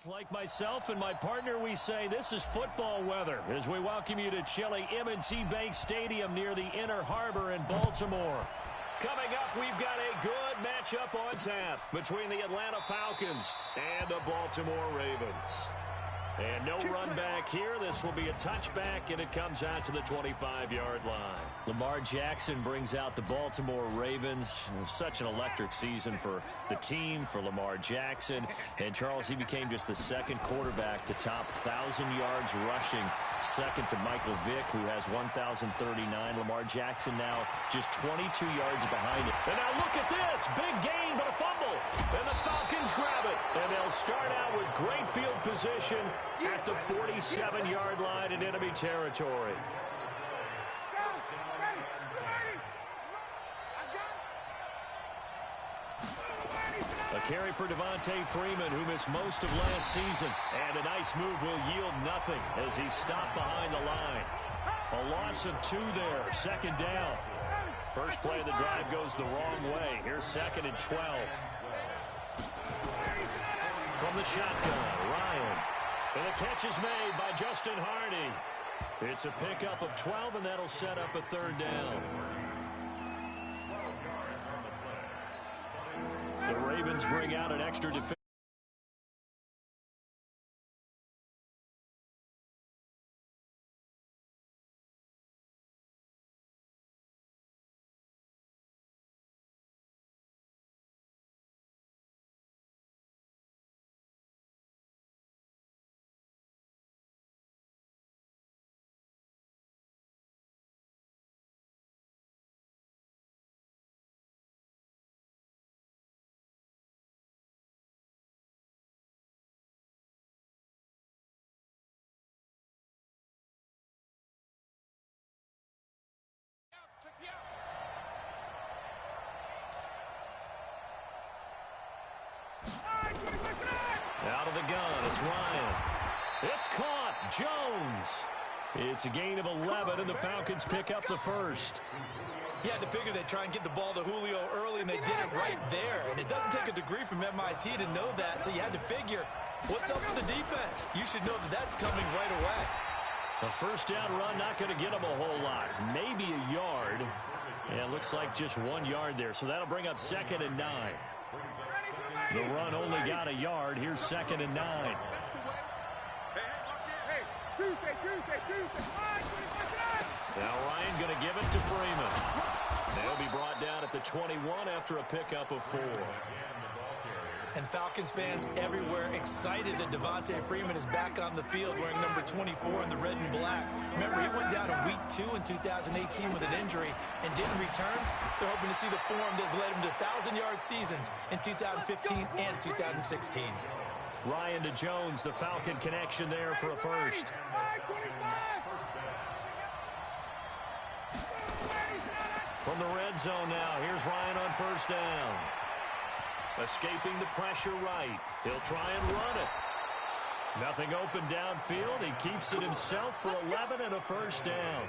Like myself and my partner, we say this is football weather as we welcome you to chilly M&T Bank Stadium near the Inner Harbor in Baltimore. Coming up, we've got a good matchup on tap between the Atlanta Falcons and the Baltimore Ravens. And no run back here. This will be a touchback, and it comes out to the 25-yard line. Lamar Jackson brings out the Baltimore Ravens. Such an electric season for the team, for Lamar Jackson. And, Charles, he became just the second quarterback to top 1,000 yards rushing, second to Michael Vick, who has 1,039. Lamar Jackson now just 22 yards behind him. And now look at this. Big gain, but a fumble. And the Falcons grab it. And they'll start out with great field position at the 47-yard line in enemy territory. A carry for Devontae Freeman, who missed most of last season. And a nice move will yield nothing as he stopped behind the line. A loss of 2 there, second down. First play of the drive goes the wrong way. Here's second and 12. From the shotgun, Ryan. And the catch is made by Justin Hardy. It's a pickup of 12, and that'll set up a third down. The Ravens bring out an extra defense. Out of the gun, it's Ryan. It's caught. Jones. It's a gain of 11, and the Falcons pick up the first. You had to figure they'd try and get the ball to Julio early, and they did it right there. And it doesn't take a degree from MIT to know that, so you had to figure, what's up with the defense? You should know that that's coming right away. A first down run, not going to get them a whole lot. Maybe a yard. And it looks like just 1 yard there, so that'll bring up second and 9. The run only got a yard. Here's second and 9. Now Ryan going to give it to Freeman. They'll be brought down at the 21 after a pickup of 4. And Falcons fans everywhere excited that Devontae Freeman is back on the field wearing number 24 in the red and black. Remember, he went down in week 2 in 2018 with an injury and didn't return. They're hoping to see the form that led him to 1,000-yard seasons in 2015 and 2016. Ryan to Jones, the Falcon connection there for a first. From the red zone now, here's Ryan on first down. Escaping the pressure right. He'll try and run it. Nothing open downfield. He keeps it himself for 11 and a first down.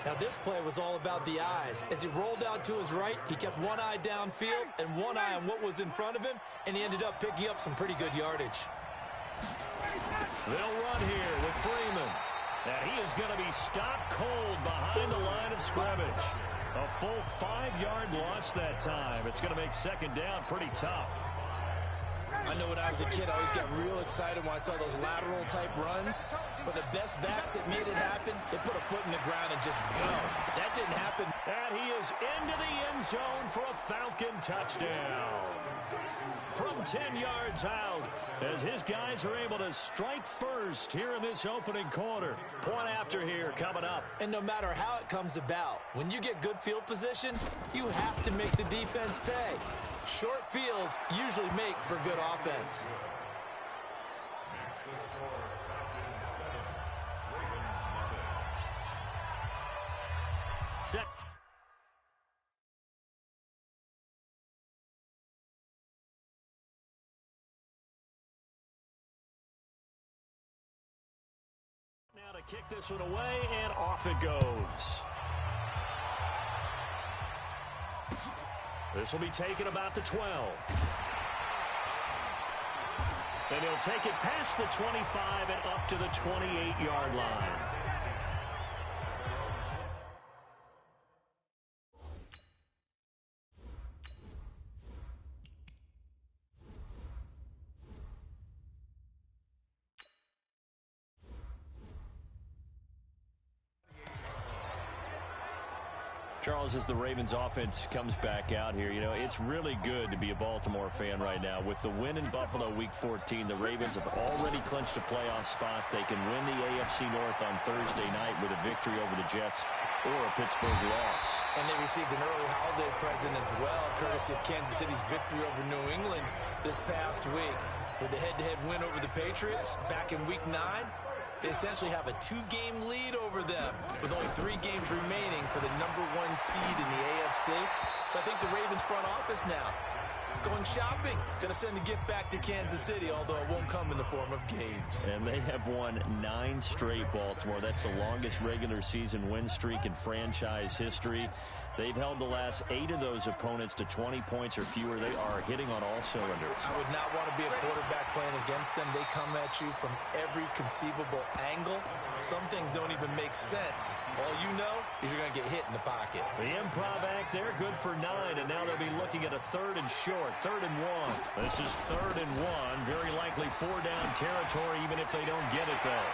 Now this play was all about the eyes. As he rolled out to his right, he kept one eye downfield and one eye on what was in front of him, and he ended up picking up some pretty good yardage. They'll run here with Freeman. And he is going to be stopped cold behind the line of scrimmage. A full 5-yard loss that time. It's going to make second down pretty tough. I know when I was a kid, I always got real excited when I saw those lateral-type runs. But the best backs that made it happen, they put a foot in the ground and just go. That didn't happen. And he is into the end zone for a Falcon touchdown. From 10 yards out, as his guys are able to strike first here in this opening quarter. Point after here coming up. And no matter how it comes about, when you get good field position, you have to make the defense pay. Short fields usually make for good offense. Now to kick this one away, and off it goes. This will be taken about the 12. And he'll take it past the 25 and up to the 28-yard line. Charles, as the Ravens offense comes back out here, you know, it's really good to be a Baltimore fan right now. With the win in Buffalo Week 14, the Ravens have already clinched a playoff spot. They can win the AFC North on Thursday night with a victory over the Jets or a Pittsburgh loss. And they received an early holiday present as well, courtesy of Kansas City's victory over New England this past week. With the head-to-head win over the Patriots back in Week 9, they essentially have a 2-game lead over them with only 3 games remaining for the #1 seed in the AFC. So I think the Ravens front office now going shopping, going to send a gift back to Kansas City, although it won't come in the form of games. And they have won 9 straight, Baltimore. That's the longest regular season win streak in franchise history. They've held the last 8 of those opponents to 20 points or fewer. They are hitting on all cylinders. I would not want to be a quarterback playing against them. They come at you from every conceivable angle. Some things don't even make sense. All you know is you're going to get hit in the pocket. The improv act, they're good for 9, and now they'll be looking at a 3rd and short, 3rd and 1. This is 3rd and 1, very likely 4-down territory, even if they don't get it there.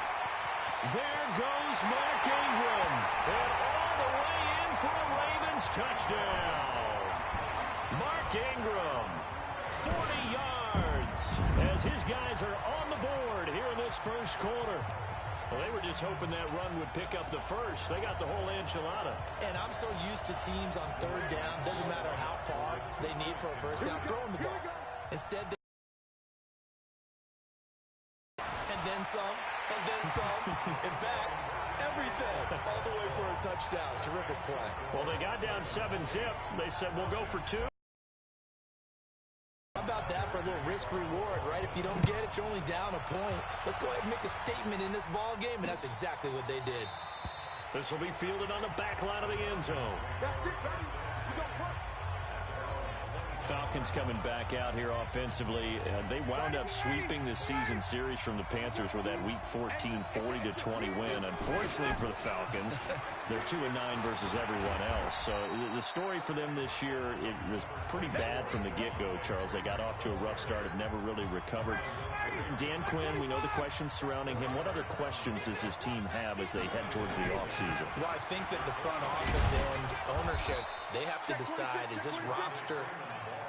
There goes Mark Ingram, and all the way in for a Ravens touchdown. Mark Ingram, 40 yards, as his guys are on the board here in this first quarter. Well, they were just hoping that run would pick up the first. They got the whole enchilada. And I'm so used to teams on 3rd down, doesn't matter how far they need for a first down, throwing the ball. Instead, and then some, and then some. In fact, everything all the way for a touchdown. Terrific play. Well, they got down 7-zip. They said, we'll go for 2. How about that for a little risk-reward, right? If you don't get it, you're only down a point. Let's go ahead and make a statement in this ball game, and that's exactly what they did. This will be fielded on the back line of the end zone. Falcons coming back out here offensively. They wound up sweeping the season series from the Panthers with that Week 14 40-20 win. Unfortunately for the Falcons, they're 2-9 versus everyone else. So the story for them this year, it was pretty bad from the get-go, Charles. They got off to a rough start, have never really recovered. Dan Quinn, we know the questions surrounding him. What other questions does his team have as they head towards the offseason? Well, I think that the front office and ownership, they have to decide, is this roster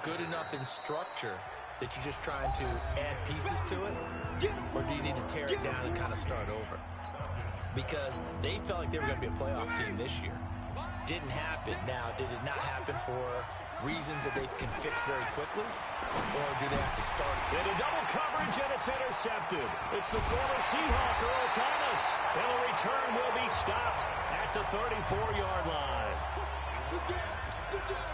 good enough in structure that you're just trying to add pieces to it? Or do you need to tear it down and kind of start over? Because they felt like they were going to be a playoff team this year. Didn't happen. Now, did it not happen for reasons that they can fix very quickly? Or do they have to start? Into double coverage, and it's intercepted. It's the former Seahawk, Earl Thomas. And the return will be stopped at the 34-yard line.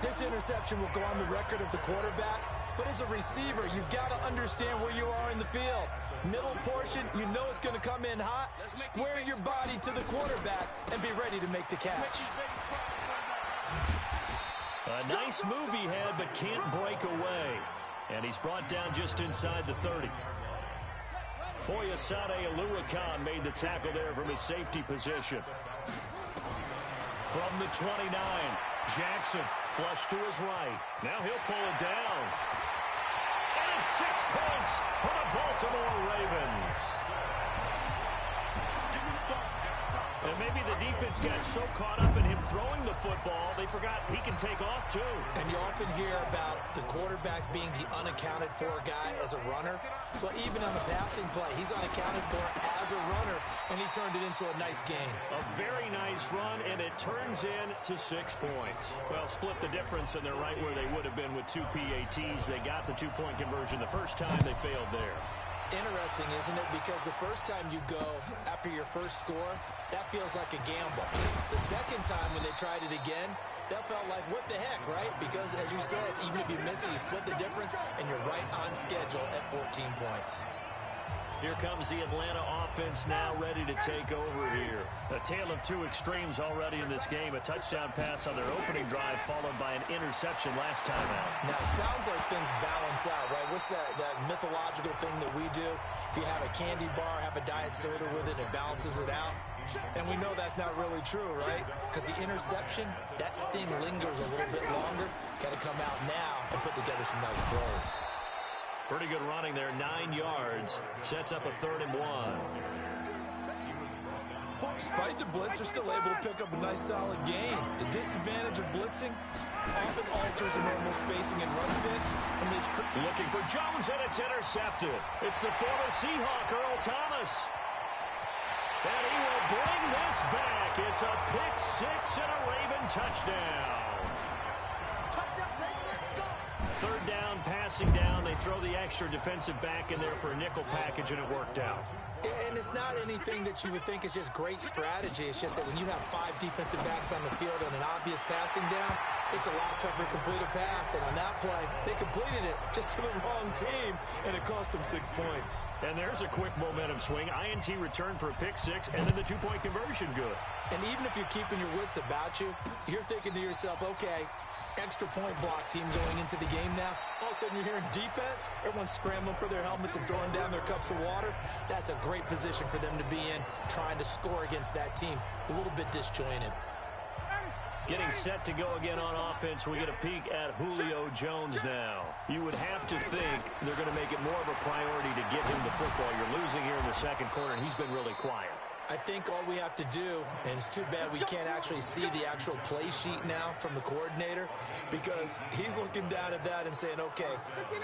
This interception will go on the record of the quarterback, but as a receiver, you've got to understand where you are in the field. Middle portion, you know it's going to come in hot. Square your body to the quarterback and be ready to make the catch. A nice move he had, but can't break away. And he's brought down just inside the 30. Foyesade Oluwakan made the tackle there from his safety position. From the 29, Jackson flush to his right. Now he'll pull it down. And it's 6 points for the Baltimore Ravens. And maybe the defense got so caught up in him throwing the football, they forgot he can take off too. And you often hear about the quarterback being the unaccounted for guy as a runner. Well, even on the passing play, he's unaccounted for as a runner, and he turned it into a nice game. A very nice run, and it turns into 6 points. Well, split the difference, and they're right where they would have been with 2 PATs. They got the 2-point conversion the first time. They failed there. Interesting, isn't it? Because the first time you go after your first score, that feels like a gamble. The second time when they tried it again, that felt like, what the heck, right? Because, as you said, even if you miss it, you split the difference, and you're right on schedule at 14 points. Here comes the Atlanta offense now ready to take over here. A tale of two extremes already in this game. A touchdown pass on their opening drive followed by an interception last time out. Now, it sounds like things balance out, right? What's that mythological thing that we do? If you have a candy bar, have a diet soda with it, it balances it out. And we know that's not really true, right? Because the interception, that sting lingers a little bit longer. Got to come out now and put together some nice plays. Pretty good running there, 9 yards. Sets up a 3rd and 1. Despite the blitz, they're still able to pick up a nice solid gain. The disadvantage of blitzing often alters the normal spacing and run fits. Looking for Jones, and it's intercepted. It's the former Seahawk, Earl Thomas. And he will bring this back. It's a pick six and a Raven touchdown. 3rd down, passing down. They throw the extra defensive back in there for a nickel package, and it worked out. And it's not anything that you would think is just great strategy. It's just that when you have 5 defensive backs on the field and an obvious passing down, it's a lot tougher to complete a pass. And on that play, they completed it just to the wrong team, and it cost them 6 points. And there's a quick momentum swing. INT return for a pick six, and then the 2-point conversion good. And even if you're keeping your wits about you, you're thinking to yourself, okay, extra point block team going into the game now. All of a sudden you're hearing defense. Everyone's scrambling for their helmets and throwing down their cups of water. That's a great position for them to be in, trying to score against that team. A little bit disjointed. Getting set to go again on offense. We get a peek at Julio Jones now. You would have to think they're going to make it more of a priority to get him the football. You're losing here in the second quarter, and he's been really quiet. I think all we have to do, and it's too bad we can't actually see the actual play sheet now from the coordinator, because he's looking down at that and saying, okay,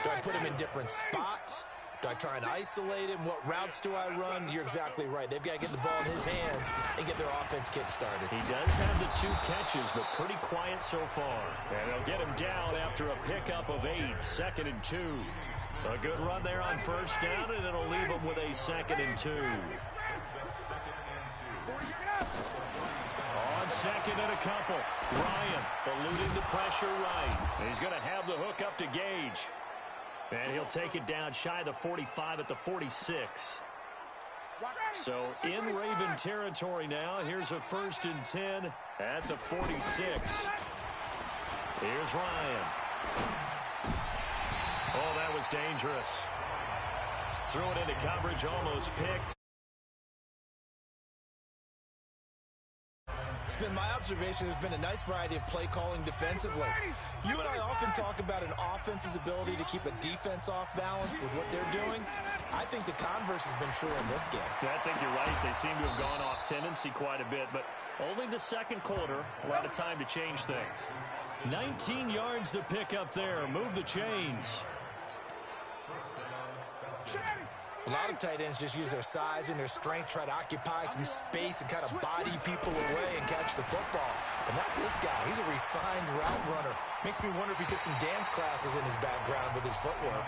do I put him in different spots? Do I try and isolate him? What routes do I run? You're exactly right. They've got to get the ball in his hands and get their offense kick-started. He does have the 2 catches, but pretty quiet so far. And they'll get him down after a pickup of 8, 2nd and 2. A good run there on 1st down, and it'll leave him with a 2nd and 2. On 2nd and a couple. Ryan eluding the pressure right. He's going to have the hook up to Gage. And he'll take it down shy of the 45 at the 46. So in Raven territory now. Here's a 1st and 10 at the 46. Here's Ryan. Oh, that was dangerous. Threw it into coverage, almost picked. It's been my observation there's been a nice variety of play calling defensively. You and I often talk about an offense's ability to keep a defense off balance with what they're doing. I think the converse has been true in this game. Yeah, I think you're right. They seem to have gone off tendency quite a bit, but only the second quarter, a lot of time to change things. 19 yards to pick up there. Move the chains. A lot of tight ends just use their size and their strength, try to occupy some space and kind of body people away and catch the football. But not this guy. He's a refined route runner. Makes me wonder if he took some dance classes in his background with his footwork.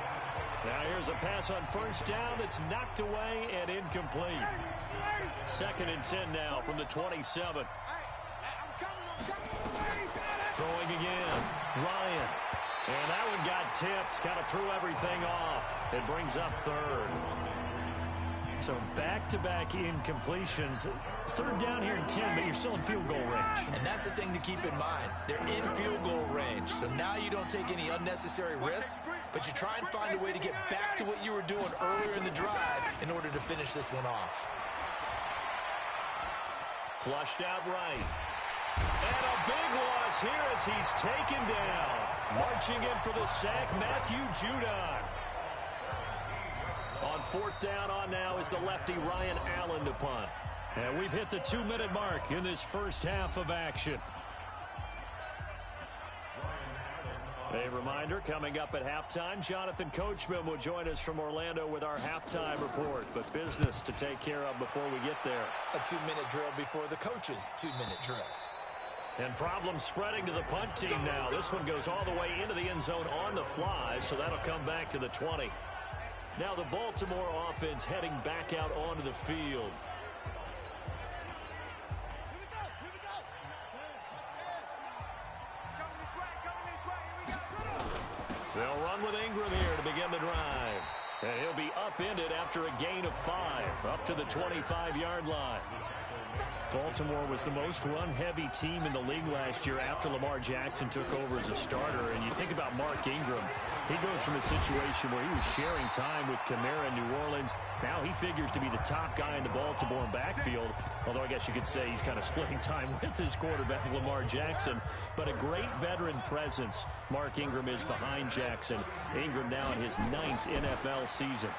Now here's a pass on 1st down that's knocked away and incomplete. 2nd and 10 now from the 27. Throwing again. Ryan. And that one got tipped. Kind of threw everything off. It brings up 3rd. So back-to-back incompletions. 3rd down here in 10, but you're still in field goal range. And that's the thing to keep in mind. They're in field goal range. So now you don't take any unnecessary risks, but you try and find a way to get back to what you were doing earlier in the drive in order to finish this one off. Flushed out right. And a big loss here as he's taken down. Marching in for the sack, Matthew Judon. On 4th down on now is the lefty Ryan Allen to punt. And we've hit the 2-minute mark in this first half of action. A reminder, coming up at halftime, Jonathan Coachman will join us from Orlando with our halftime report. But business to take care of before we get there. A 2-minute drill before the coach's 2-minute drill. And problems spreading to the punt team now. This one goes all the way into the end zone on the fly, so that'll come back to the 20. Now the Baltimore offense heading back out onto the field. They'll run with Ingram here to begin the drive. And he'll be upended after a gain of 5, up to the 25-yard line. Baltimore was the most run-heavy team in the league last year after Lamar Jackson took over as a starter. And you think about Mark Ingram, he goes from a situation where he was sharing time with Kamara in New Orleans. Now he figures to be the top guy in the Baltimore backfield, although I guess you could say he's kind of splitting time with his quarterback, Lamar Jackson. But a great veteran presence, Mark Ingram is behind Jackson. Ingram now in his 9th NFL season.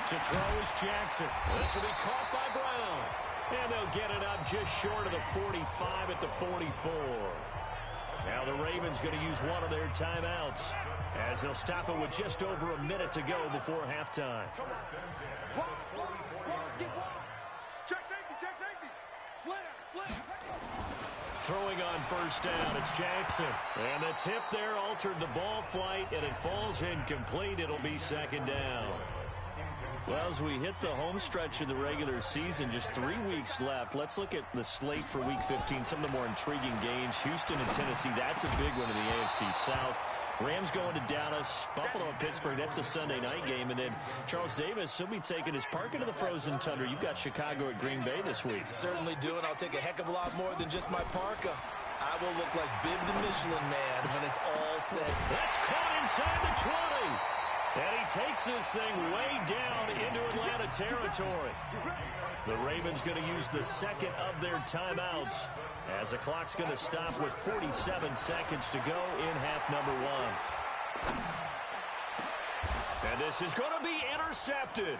To throw is Jackson. This will be caught by Brown. And they'll get it up just short of the 45 at the 44. Now the Ravens going to use one of their timeouts as they'll stop it with just over a minute to go before halftime. Check safety. Slam. Throwing on first down, it's Jackson. And the tip there altered the ball flight, and it falls incomplete. It'll be second down. Well, as we hit the home stretch of the regular season, just 3 weeks left. Let's look at the slate for Week 15, some of the more intriguing games. Houston and Tennessee, that's a big one in the AFC South. Rams going to Dallas, Buffalo and Pittsburgh, that's a Sunday night game. And then Charles Davis, he'll be taking his park into the frozen tundra. You've got Chicago at Green Bay this week. Certainly do, and I'll take a heck of a lot more than just my parka. I will look like Bib the Michelin Man when it's all said. That's caught inside the 20. And he takes this thing way down into Atlanta territory. The Ravens going to use the second of their timeouts as the clock's going to stop with 47 seconds to go in half number 1. And this is going to be intercepted.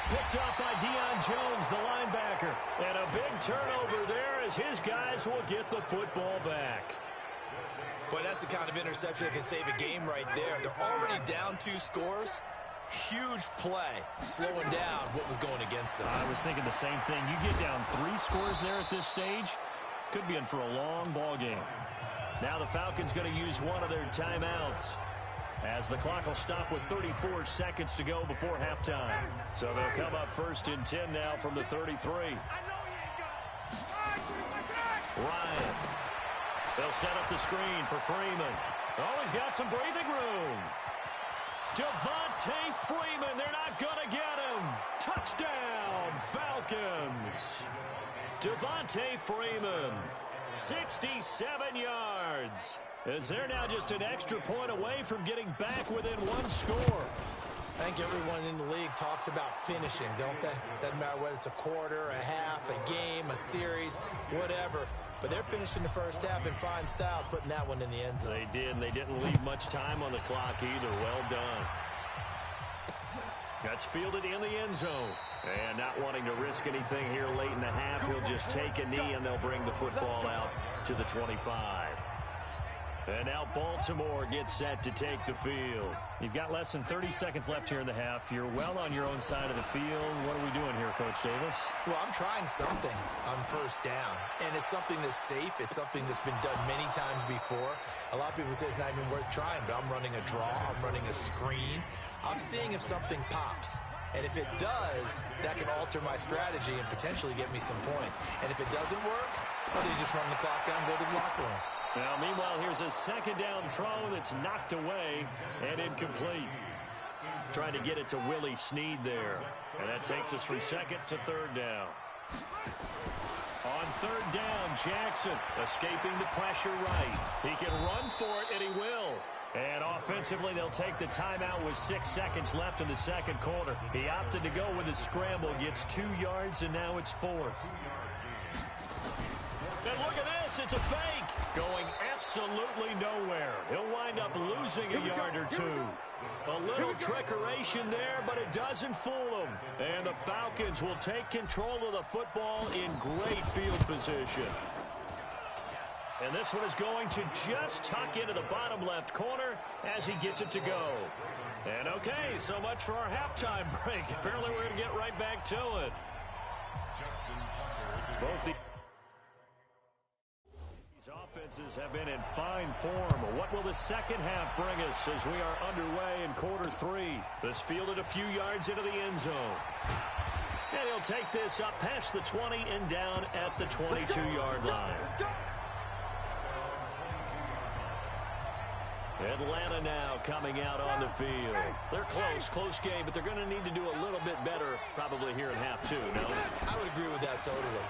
Picked up by Deion Jones, the linebacker. And a big turnover there as his guys will get the football back. Boy, that's the kind of interception that can save a game right there. They're already down 2 scores. Huge play, slowing down what was going against them. I was thinking the same thing. You get down 3 scores there at this stage, could be in for a long ball game. Now the Falcons going to use one of their timeouts as the clock will stop with 34 seconds to go before halftime. So they'll come up first and 10 now from the 33. Ryan. They'll set up the screen for Freeman. Oh, he's got some breathing room. Devontae Freeman, they're not going to get him. Touchdown, Falcons. Devontae Freeman, 67 yards. As they're now just an extra point away from getting back within 1 score. I think everyone in the league talks about finishing, don't they? Doesn't matter whether it's a quarter, a half, a game, a series, whatever. But they're finishing the first half in fine style, putting that one in the end zone. They did, and they didn't leave much time on the clock either. Well done. That's fielded in the end zone. And not wanting to risk anything here late in the half, he'll just take a knee, and they'll bring the football out to the 25. And now Baltimore gets set to take the field. You've got less than 30 seconds left here in the half. You're well on your own side of the field. What are we doing here, Coach Davis? Well, I'm trying something on first down. And it's something that's safe. It's something that's been done many times before. A lot of people say it's not even worth trying, but I'm running a draw. I'm running a screen. I'm seeing if something pops. And if it does, that can alter my strategy and potentially get me some points. And if it doesn't work, well, then you just run the clock down and go to the locker room. Now, meanwhile, here's a second down throw that's knocked away and incomplete. Trying to get it to Willie Snead there. And that takes us from second to third down. On third down, Jackson escaping the pressure right. He can run for it, and he will. And offensively, they'll take the timeout with 6 seconds left in the second quarter. He opted to go with a scramble, gets 2 yards, and now it's 4th. And look at this, it's a fake. Going absolutely nowhere. He'll wind up losing a yard or 2. A little trickeration there, but it doesn't fool him. And the Falcons will take control of the football in great field position. And this one is going to just tuck into the bottom left corner as he gets it to go. And okay, so much for our halftime break. Apparently we're going to get right back to it. Both these offenses have been in fine form. What will the second half bring us as we are underway in quarter 3? This fielded a few yards into the end zone. And he'll take this up past the 20 and down at the 22-yard line. Atlanta now coming out on the field. They're close game, but they're going to need to do a little bit better probably here in half two, no? I would agree with that totally.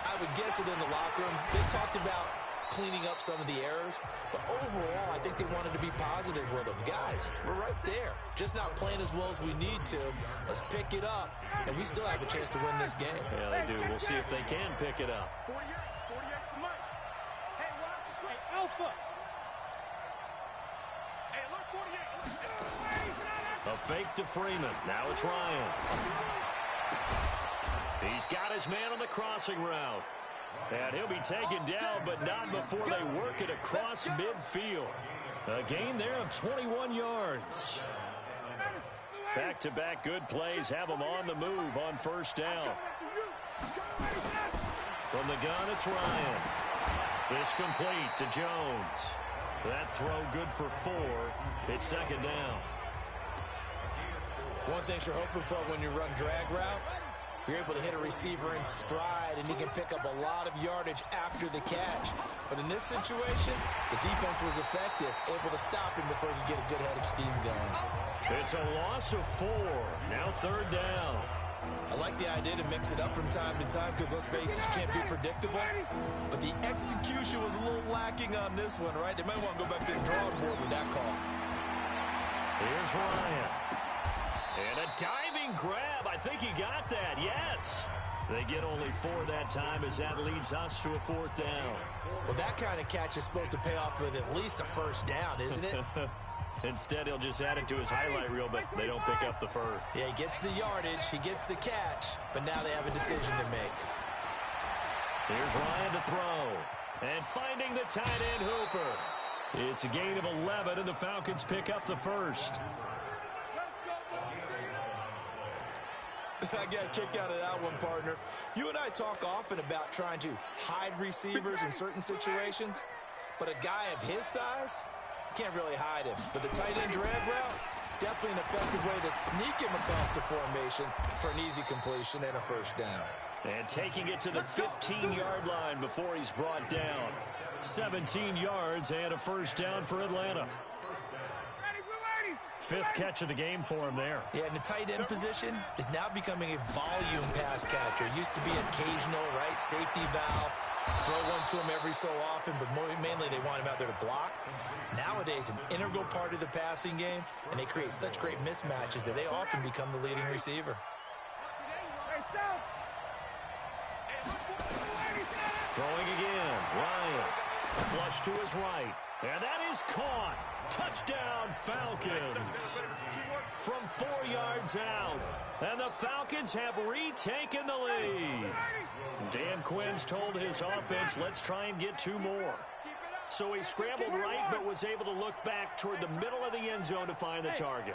I would guess it in the locker room. They talked about cleaning up some of the errors, but overall, I think they wanted to be positive with them. Guys, we're right there. Just not playing as well as we need to. Let's pick it up, and we still have a chance to win this game. Yeah, they do. We'll see if they can pick it up. 48 for Mike. Hey, watch the slip. Hey, Alpha. Hey, look, 48. A fake to Freeman. Now it's Ryan. He's got his man on the crossing route. And he'll be taken down, but not before they work it across midfield. A gain there of 21 yards. Back-to-back good plays have them on the move on first down. From the gun, it's Ryan. It's complete to Jones. That throw good for 4. It's second down. One thing you're hoping for when you run drag routes, you're able to hit a receiver in stride, and he can pick up a lot of yardage after the catch. But in this situation, the defense was effective, able to stop him before he could get a good head of steam going. It's a loss of 4. Now third down. I like the idea to mix it up from time to time because, let's face it, you can't be predictable. But the execution was a little lacking on this one, right? They might want to go back to the drawing board with that call. Here's Ryan. And a diving grab. I think he got that. Yes. They get only 4 that time as that leads us to a 4th down. Well, that kind of catch is supposed to pay off with at least a first down, isn't it? Instead, he'll just add it to his highlight reel, but they don't pick up the first. Yeah, he gets the yardage, he gets the catch, but now they have a decision to make. Here's Ryan to throw. And finding the tight end Hooper. It's a gain of 11, and the Falcons pick up the first. I got a kick out of that one, partner. You and I talk often about trying to hide receivers in certain situations, but a guy of his size can't really hide him. But the tight end drag route, definitely an effective way to sneak him across the formation for an easy completion and a first down. And taking it to the 15-yard line before he's brought down. 17 yards and a first down for Atlanta. 5th catch of the game for him there. Yeah, and the tight end position is now becoming a volume pass catcher. It used to be occasional, right, safety valve. Throw one to him every so often, but mainly they want him out there to block. Nowadays, an integral part of the passing game, and they create such great mismatches that they often become the leading receiver. Throwing again, Ryan. Flush to his right, and that is caught. Touchdown, Falcons. From 4 yards out, and the Falcons have retaken the lead. Dan Quinn's told his offense, let's try and get 2 more. So he scrambled right, but was able to look back toward the middle of the end zone to find the target.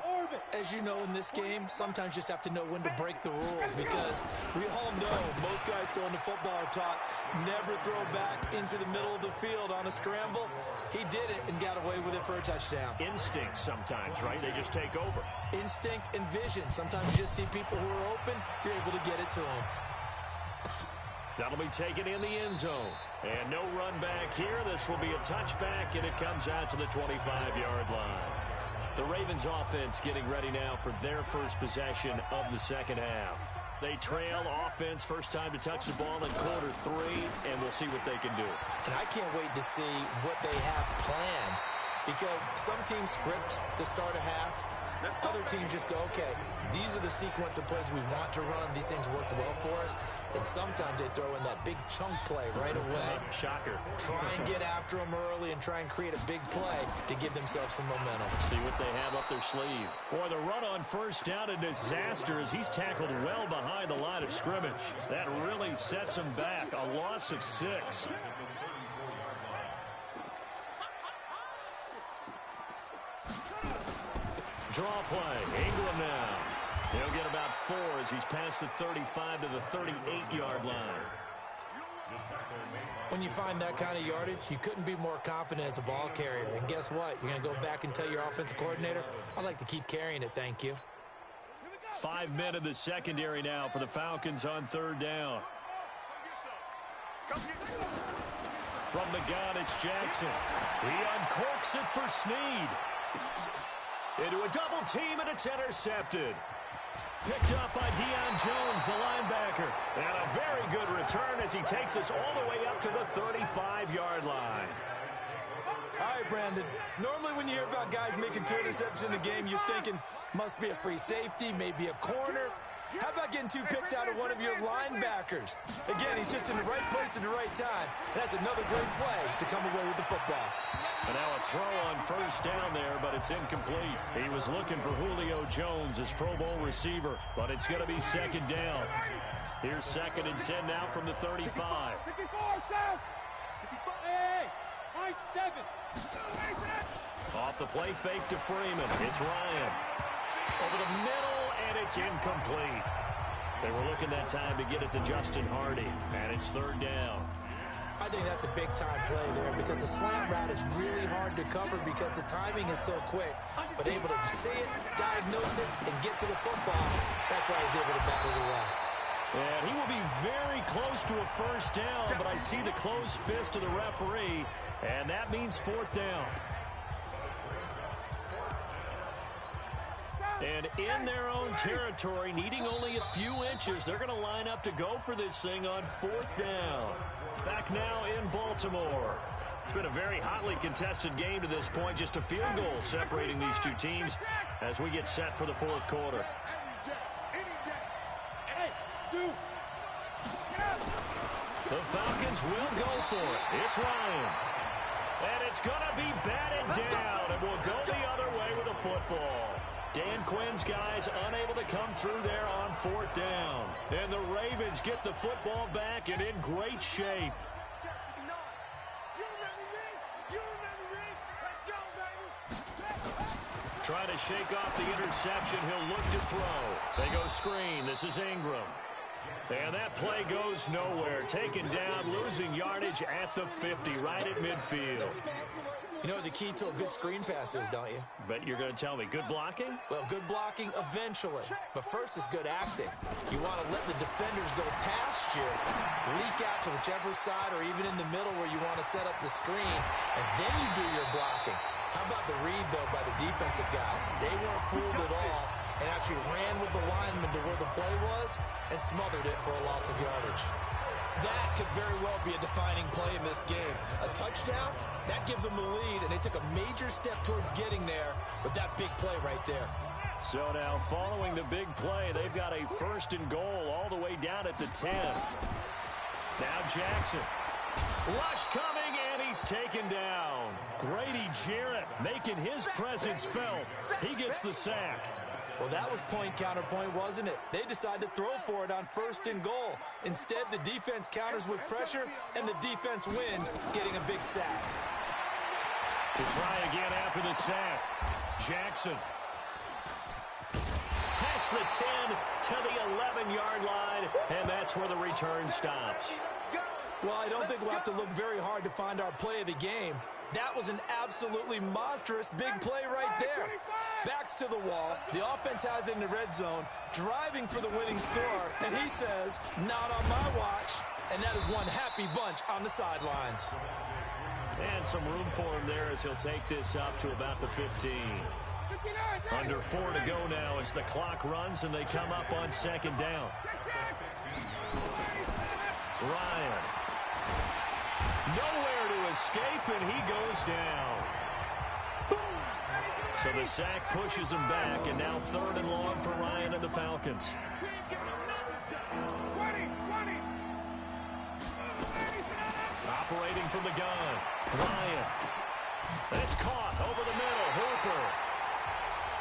As you know, in this game, sometimes you just have to know when to break the rules, because we all know most guys throwing the football are taught never throw back into the middle of the field on a scramble. He did it and got away with it for a touchdown. Instinct sometimes, right? They just take over. Instinct and vision. Sometimes you just see people who are open, you're able to get it to them. That'll be taken in the end zone. And no run back here. This will be a touchback, and it comes out to the 25-yard line. The Ravens offense getting ready now for their first possession of the second half. They trail offense, first time to touch the ball in quarter 3, and we'll see what they can do. And I can't wait to see what they have planned, because some teams script to start a half. Other teams just go, okay, these are the sequence of plays we want to run. These things worked well for us. And sometimes they throw in that big chunk play right away. Shocker. Try and get after them early and try and create a big play to give themselves some momentum. See what they have up their sleeve. Boy, the run on first down, a disaster as he's tackled well behind the line of scrimmage. That really sets him back. A loss of 6. Draw play. Ingram now. He'll get about 4 as he's past the 35 to the 38-yard line. When you find that kind of yardage, you couldn't be more confident as a ball carrier. And guess what? You're going to go back and tell your offensive coordinator, I'd like to keep carrying it, thank you. 5 men in the secondary now for the Falcons on third down. From the gun, it's Jackson. He uncorks it for Snead. Into a double team, and it's intercepted. Picked up by Deion Jones, the linebacker. And a very good return as he takes us all the way up to the 35-yard line. All right, Brandon. Normally when you hear about guys making 2 interceptions in the game, you're thinking must be a free safety, maybe a corner. How about getting 2 picks out of one of your linebackers? Again, he's just in the right place at the right time. That's another great play to come away with the football. And now a throw on first down there, but it's incomplete. He was looking for Julio Jones, his Pro Bowl receiver, but it's going to be second down. Here's 2nd and 10 now from the 35. 54, South. Hey, I 7. Off the play fake to Freeman. It's Ryan. Over the middle, and it's incomplete. They were looking that time to get it to Justin Hardy, and it's 3rd down. I think that's a big-time play there because the slant route is really hard to cover because the timing is so quick. But able to see it, diagnose it, and get to the football, that's why he's able to battle it away. And he will be very close to a first down, but I see the closed fist of the referee, and that means 4th down. And in their own territory, needing only a few inches, they're going to line up to go for this thing on 4th down. Back now in Baltimore. It's been a very hotly contested game to this point. Just a field goal separating these two teams as we get set for the 4th quarter. The Falcons will go for it. It's Ryan. And it's going to be batted down, and we'll go the other way with the football. Dan Quinn's guys unable to come through there on 4th down. And the Ravens get the football back and in great shape. Trying to shake off the interception. He'll look to throw. They go screen. This is Ingram. And that play goes nowhere. Taken down, losing yardage at the 50, right at midfield. You know what the key to a good screen pass is, don't you? Bet you're going to tell me. Good blocking? Well, good blocking eventually. But first is good acting. You want to let the defenders go past you, leak out to whichever side or even in the middle where you want to set up the screen, and then you do your blocking. How about the read, though, by the defensive guys? They weren't fooled at all and actually ran with the lineman to where the play was and smothered it for a loss of yardage. That could very well be a defining play in this game. A touchdown, that gives them the lead, and they took a major step towards getting there with that big play right there. So now, following the big play, they've got a 1st and goal all the way down at the 10. Now Jackson. Rush coming, and he's taken down. Grady Jarrett making his presence felt. He gets the sack. Well, that was point counterpoint, wasn't it? They decided to throw for it on 1st and goal. Instead, the defense counters with pressure, and the defense wins, getting a big sack. To try again after the sack, Jackson. Past the 10 to the 11-yard line, and that's where the return stops. Well, I don't think we'll have to look very hard to find our play of the game. That was an absolutely monstrous big play right there. Backs to the wall. The offense has it in the red zone, driving for the winning score, and he says, not on my watch. And that is one happy bunch on the sidelines. And some room for him there as he'll take this up to about the 15. Under 4 to go now as the clock runs and they come up on 2nd down. Ryan. Nowhere to escape, and he goes down. So the sack pushes him back, and now 3rd and long for Ryan and the Falcons. Operating from the gun, Ryan. That's caught over the middle, Hooper.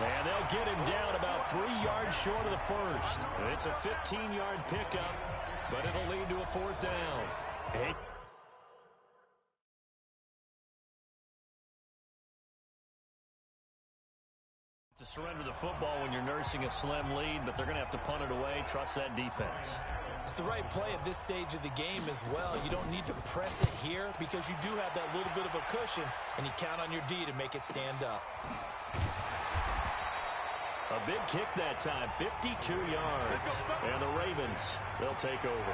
And they'll get him down about 3 yards short of the 1st. It's a 15-yard pickup, but it'll lead to a 4th down. To surrender the football when you're nursing a slim lead, but they're going to have to punt it away. Trust that defense. It's the right play at this stage of the game as well. You don't need to press it here because you do have that little bit of a cushion, and you count on your D to make it stand up. A big kick that time, 52 yards. And the Ravens, they'll take over.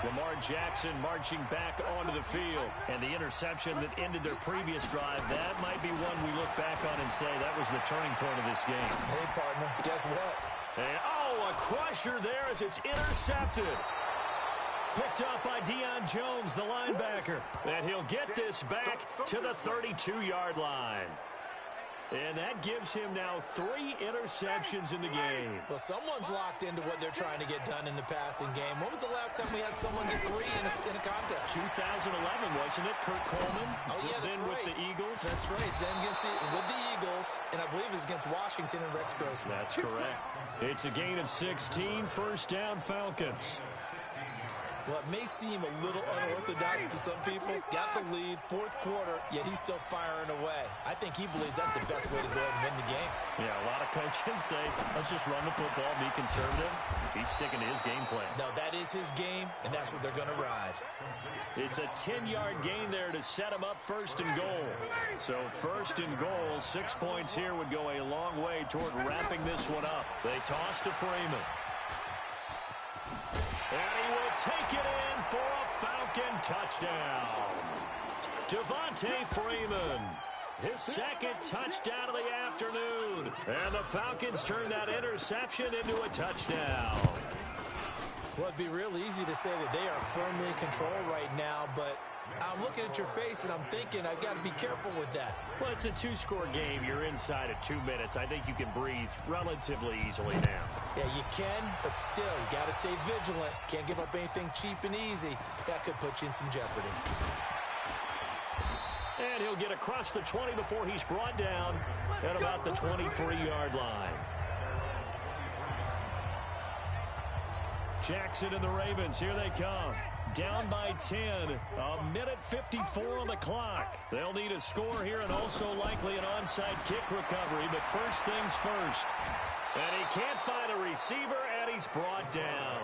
Lamar Jackson marching back onto the field. And the interception that ended their previous drive, that might be one we look back on and say that was the turning point of this game. Hey, partner, guess what? And, oh, a crusher there as it's intercepted. Picked up by Deion Jones, the linebacker. And he'll get this back to the 32-yard line. And that gives him now 3 interceptions in the game. Well, someone's locked into what they're trying to get done in the passing game. When was the last time we had someone get 3 in a contest? 2011, wasn't it? Kurt Coleman. Oh, yeah, that's then right. with the Eagles. That's right. Then with the Eagles, and I believe it's against Washington and Rex Grossman. That's correct. It's a gain of 16, first down Falcons. Well, it may seem a little unorthodox to some people. Got the lead, fourth quarter, yet he's still firing away. I think he believes that's the best way to go ahead and win the game. Yeah, a lot of coaches say, let's just run the football, be conservative. He's sticking to his game plan. No, that is his game, and that's what they're going to ride. It's a 10-yard gain there to set him up first and goal. So first and goal, 6 points here would go a long way toward wrapping this one up. They toss to Freeman. And he will take it in for a Falcon touchdown. Devontae Freeman, his second touchdown of the afternoon. And the Falcons turn that interception into a touchdown. Well, it'd be real easy to say that they are firmly in control right now, but I'm looking at your face and I'm thinking I've got to be careful with that. Well, it's a 2-score game. You're inside of 2 minutes. I think you can breathe relatively easily now. Yeah, you can, but still, you got to stay vigilant. Can't give up anything cheap and easy. That could put you in some jeopardy. And he'll get across the 20 before he's brought down at about the 23-yard line. Jackson and the Ravens, here they come. Down by 10, a minute 54 on the clock. They'll need a score here and also likely an onside kick recovery, but first things first. And he can't find a receiver, and he's brought down.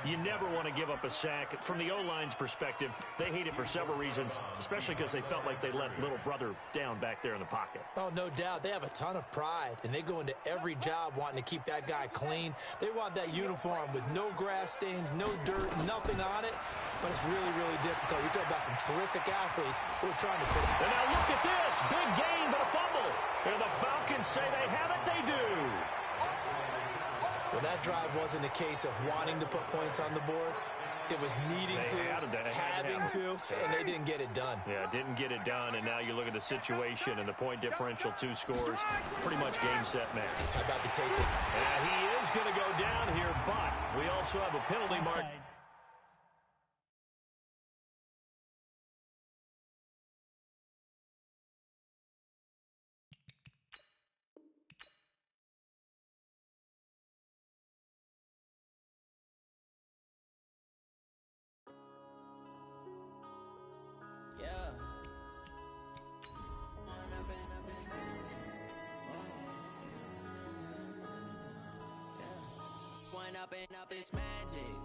You never want to give up a sack. From the O-line's perspective, they hate it for several reasons, especially because they felt like they let little brother down back there in the pocket. Oh, no doubt. They have a ton of pride, and they go into every job wanting to keep that guy clean. They want that uniform with no grass stains, no dirt, nothing on it. But it's really, really difficult. You're talking about some terrific athletes who are trying to put it. And now look at this. Big gain, but a fumble. And the Falcons say they have it. They do. Well, that drive wasn't a case of wanting to put points on the board. It was needing to, having to, and they didn't get it done. Yeah, didn't get it done, and now you look at the situation and the point differential, 2 scores, pretty much game, set, match. How about the taker? Yeah, he is going to go down here, but we also have a penalty mark. Up this magic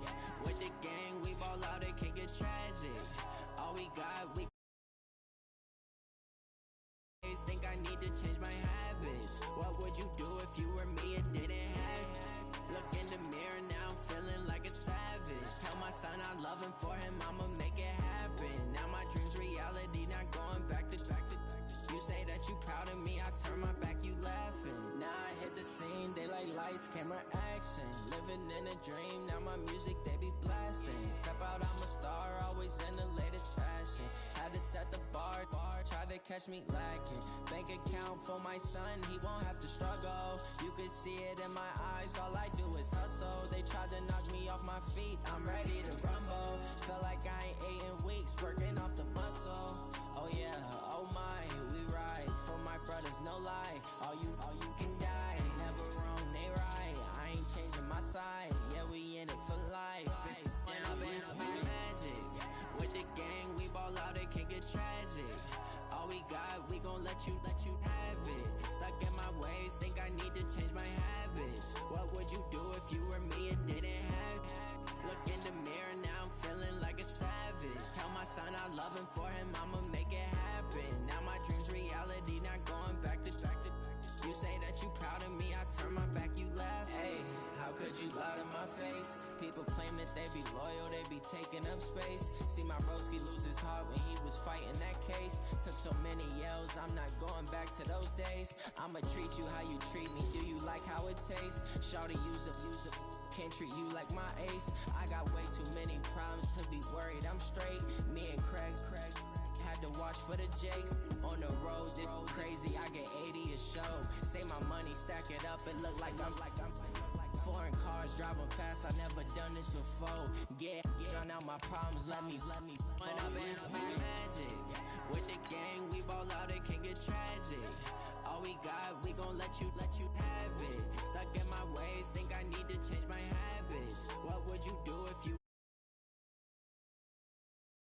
with the gang, we ball out, it can get tragic. All we got, we think I need to change my habits. What would you do if you were me and didn't have it? Look in the mirror now, I'm feeling like a savage. Tell my son I love him, for him I'ma make it happen. Now my dreams reality, not going back to back. You say that you proud of me, I turn my back, you laughing. Now I hit the scene, they like lights, camera, action. Living in a dream, now my music they be blasting. Step out, I'm a star, always in the latest fashion. Had to set the bar, try to catch me lacking. Bank account for my son, he won't have to struggle. You can see it in my eyes, all I do is hustle. They tried to knock me off my feet, I'm ready to rumble. Felt like I ain't ate in weeks, working off the muscle. Oh yeah, oh my, we ride for my brothers, no lie. All you can die, never wrong, they right. I ain't changing my side, yeah, we in it for life. Up is magic. With the gang, we ball out, it can get tragic. All we got, we gon' let you have it. Stuck in my ways, think I need to change my habits. What would you do if you were me and didn't have it? Look in the mirror, now I'm feeling like a savage. Tell my son I love him, for him I'ma make it happen. Now my dreams reality, not going back to back. You say that you proud of me, I turn my back, you laugh. Hey, how could you lie to my face? People claim that they be loyal, they be taking up space. See my broski lose his heart when he was fighting that case. Took so many yells, I'm not going back to those days. I'ma treat you how you treat me, do you like how it tastes? Shawty, use up, can't treat you like my ace. I got way too many problems to be worried, I'm straight. Me and Craig had to watch for the Jakes. On the road, this crazy, I get 80 a show. Say my money, stack it up, it look like I'm foreign cars, driving fast, I never done this before. Drown out my problems, let me run up and